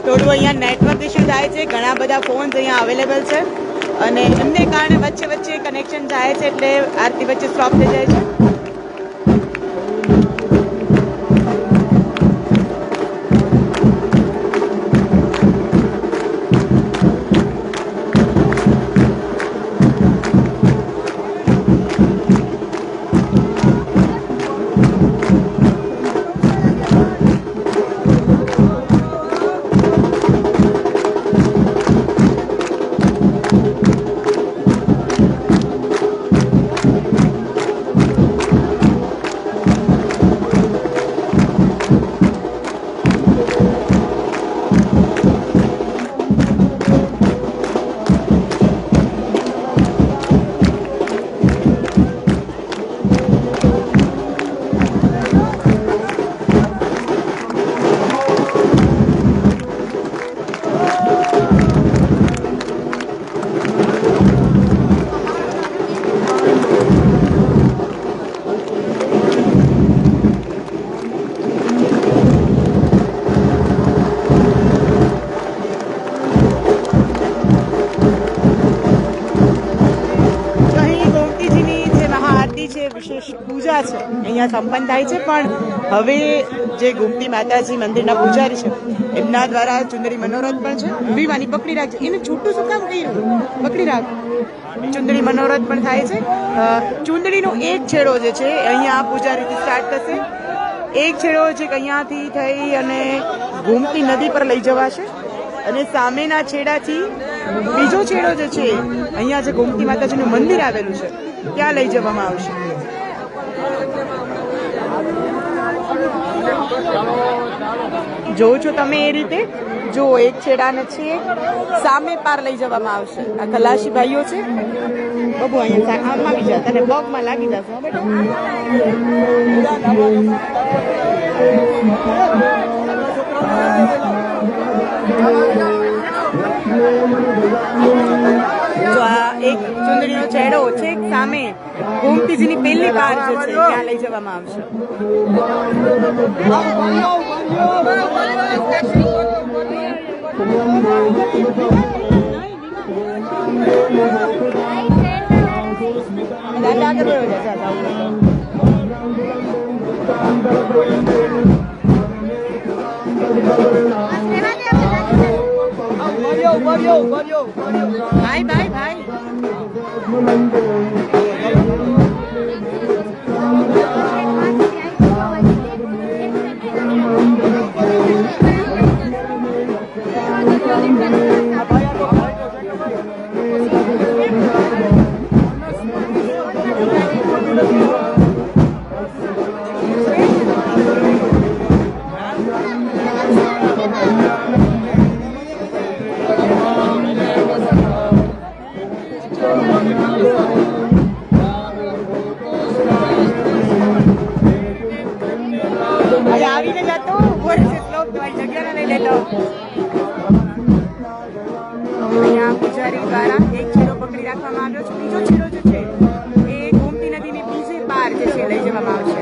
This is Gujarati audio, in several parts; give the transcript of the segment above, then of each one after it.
થોડું અહીંયા નેટવર્ક ઇશ્યુ થાય છે, ઘણા બધા ફોન્સ અહીંયા અવેલેબલ છે અને એમને કારણે વચ્ચે વચ્ચે કનેક્શન જાય છે એટલે આરતી વચ્ચે સ્ટોપ થઈ જાય છે. વિશેષ પૂજા છે અહીંયા સંપન્ન થાય છે, પણ હવે જે ગોમતી માતાજી મંદિરના પૂજારી છે એમના દ્વારા ચુંદડી મનોરથ પણ છે. વિવાની પકડી રાખજે, એને છૂટું શું કામ કહ્યું, પકડી રાખ. ચુંદડી મનોરથ પણ થાય છે. ચુંદડીનો એક છેડો જે છે અહીંયા પૂજારીથી સ્ટાર્ટ થશે. એક છેડો છે કે અહીંયાથી થઈ અને ગોમતી નદી પર લઈ જવાશે અને સામેના છેડાથી બીજો છેડો જે છે અહીંયા જે ગોમતી માતાજીનું મંદિર આવેલું છે ત્યાં લઈ જવામાં આવશે. જોવો છો તમે એ રીતે, જો એક છેડાને છે સામે પાર લઈ જવામાં આવશે. આ ખલાસી ભાઈઓ છે. બબુ અહીંયા આમાં આવી જાય, તને પગમાં લાગી જશે બેટા. જો આ એક ચુંદડીનો છેડો છે સામે ગોમતીજીની પહેલી પાર જે છે ત્યાં લઈ જવામાં આવશે. દાદા આગળ વયો જા, જા, ભાઈ ભાઈ ભાઈ આવીને જતો શ્લોક તમારી જગ્યા લઈ લેતો. અહીંયા પૂજારી દ્વારા એક છેડો પકડી રાખવામાં આવ્યો છે. બીજો છેડો જે છે એ ગોમતી નદીની બીજે પાર જે છે લઈ જવામાં આવશે.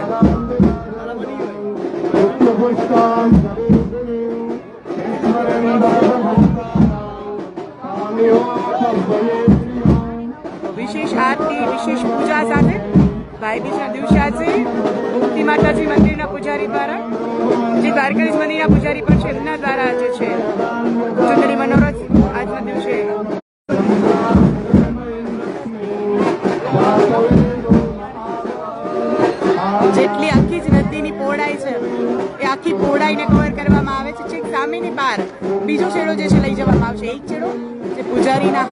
વિશેષ આરતી વિશેષ પૂજા સાથે ભાઈ બીજના દિવસે આજે ગોમતી માતાજી મંદિરના પૂજારી દ્વારા જે દ્વારકાધીશ મંદિરના પૂજારી પણ છે એમના દ્વારા જે છે ચુંદડી મનોરથ આજના દિવસે જેટલી આખી જ નદીની પહોળાઈ છે એ આખી પહોળાઈને કવર કરવામાં આવે છે. છેક સામેની પાર બીજો છેડો જે છે લઈ જવામાં આવશે. એક છેડો જે પૂજારીના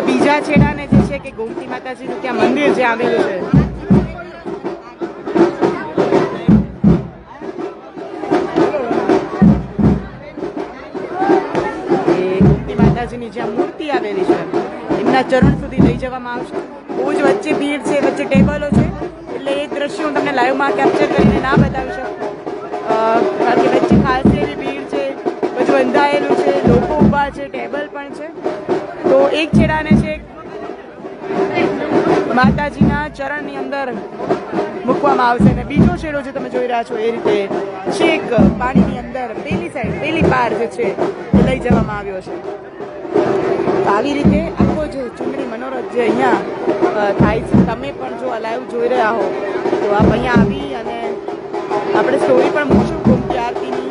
બીજા છેડાને જે છે કે ગોમતી માતાજીનું ત્યાં મંદિર જે આવેલું છે એ ગોમતી માતાજીની જ્યાં મૂર્તિ આવેલી છે એમના ચરણ સુધી લઈ જવામાં આવશે. બહુ જ વચ્ચે ભીડ છે, વચ્ચે ટેબલો છે એટલે એ દ્રશ્ય હું તમને લાઈવમાં કેપ્ચર કરીને ના બતાવી શકું કારણ કે વચ્ચે ખાસ એવી ભીડ છે, બધું બંધાયેલું છે, લોકો ઊભા છે, ટેબલ પણ છે. તો એક છેડાને છે માતાજીના ચરણની અંદર મૂકવામાં આવશે અને બીજો છેડો જે તમે જોઈ રહ્યા છો એ રીતે છેક પાણીની અંદર પેલી સાઈડ પેલી પાર જે છે એ લઈ જવામાં આવ્યો છે. આવી રીતે આખો જે ચુંદડી મનોરથ જે અહીંયા થાય છે તમે પણ જો લાઈવ જોઈ રહ્યા હો તો આપ અહીંયા આવી અને આપણે સ્ટોરી પણ મૂકશું ગોમતી આરતીની.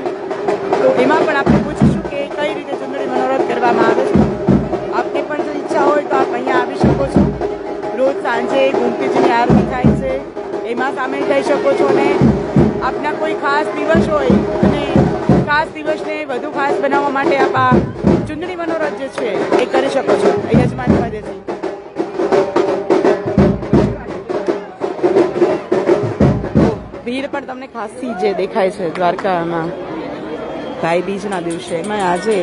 તો એમાં પણ આપણે પૂછીશું કે કઈ રીતે ચુંદડી મનોરથ કરવામાં આવે છે. આપને પણ જો ઈચ્છા હોય તો આપ અહીંયા આવી શકો છો. રોજ સાંજે ગોમતીજીની આરતી થાય છે એમાં સામેલ થઈ શકો છો અને આપના કોઈ ખાસ દિવસ હોય અને ખાસ દિવસને વધુ ખાસ બનાવવા માટે આપ આ ચુંદડી મનોરથ જે છે એ કરી શકો છો. યજમાન પદેથી ભીડ પણ તમને ખાસી જે દેખાય છે દ્વારકામાં ભાઈ બીજના દિવસે. એમાં આજે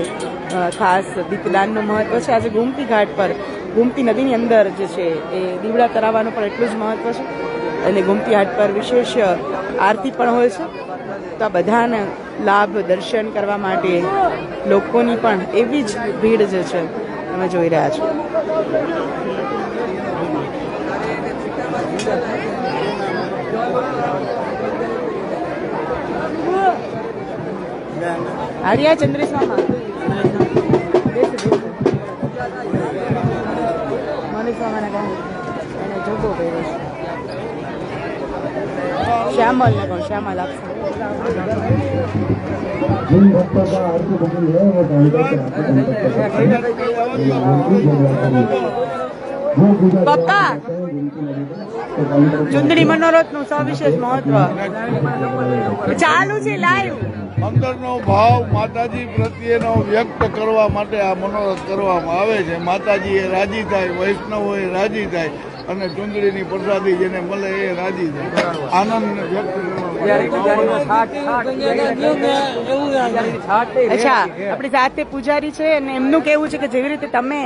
ખાસ દીપદાનનું મહત્વ છે. આજે ગોમતી ઘાટ પર ગોમતી નદીની અંદર જે છે એ દીવડા તરાવવાનું પણ એટલું જ મહત્વ છે અને ગોમતી ઘાટ પર વિશેષ આરતી પણ હોય છે. તો આ બધાને લાભ દર્શન કરવા માટે લોકોની પણ એવી જ ભીડ જે છે તમે જોઈ રહ્યા છો. આર્યા ચંદ્રેશ મામા મનીષ મામાને કહું એને જોગો કર્યો છે. શ્યામલ ને કહું શ્યામલ આપશે. પપ્પા ચુંદડી મનોરથ નું સવિશેષ મહત્વ ચાલુ છે લાઈવ. અંદરનો ભાવ માતાજી પ્રત્યેનો વ્યક્ત કરવા માટે આ મનોરથ કરવામાં આવે છે. માતાજી એ રાજી થાય, વૈષ્ણવો એ રાજી થાય અને ચૂંદડીની પ્રસાદી જેને મળે એ રાજી છે. આનંદ વ્યક્ત અચ્છા, આપણી સાથે પૂજારી છે અને એમનું કહેવું છે કે જેવી રીતે તમે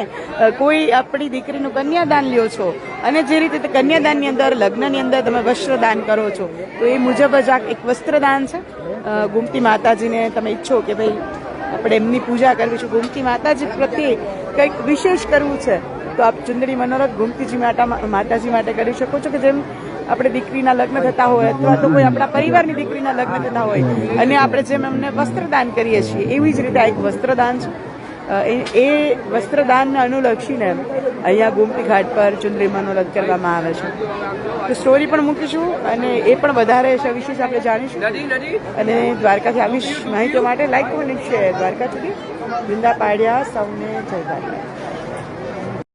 કોઈ આપણી દીકરીનું કન્યાદાન લ્યો છો અને જે રીતે કન્યાદાનની અંદર લગ્નની અંદર તમે વસ્ત્રદાન કરો છો તો એ મુજબ જ આ એક વસ્ત્રદાન છે. ગોમતી માતાજીને તમે ઈચ્છો કે ભાઈ આપણે એમની પૂજા કરવી છે, ગોમતી માતાજી પ્રત્યે કંઈક વિશેષ કરવું છે તો આપ ચુંદડી મનોરથ ગોમતીજી માતાજી માટે કરી શકો છો કે જેમ આપણે દીકરીના લગ્ન થતા હોય અથવા તો કોઈ આપણા પરિવારની દીકરીના લગ્ન થતા હોય અને આપણે જેમ એમને વસ્ત્રદાન કરીએ છીએ એવી જ રીતે આ એક વસ્ત્રદાન છે. એ વસ્ત્રદાનને અનુલક્ષીને અહીંયા ગોમતી ઘાટ પર ચુંદડી મનોરથ કરવામાં આવે છે. તો સ્ટોરી પણ મૂકીશું અને એ પણ વધારે વિશેષ આપણે જાણીશું. અને દ્વારકાથી આવી માહિતીઓ માટે લાઈક અને શેર. દ્વારકા સુધી વૃંદા પાડ્યા સૌને જય દ્વારકા.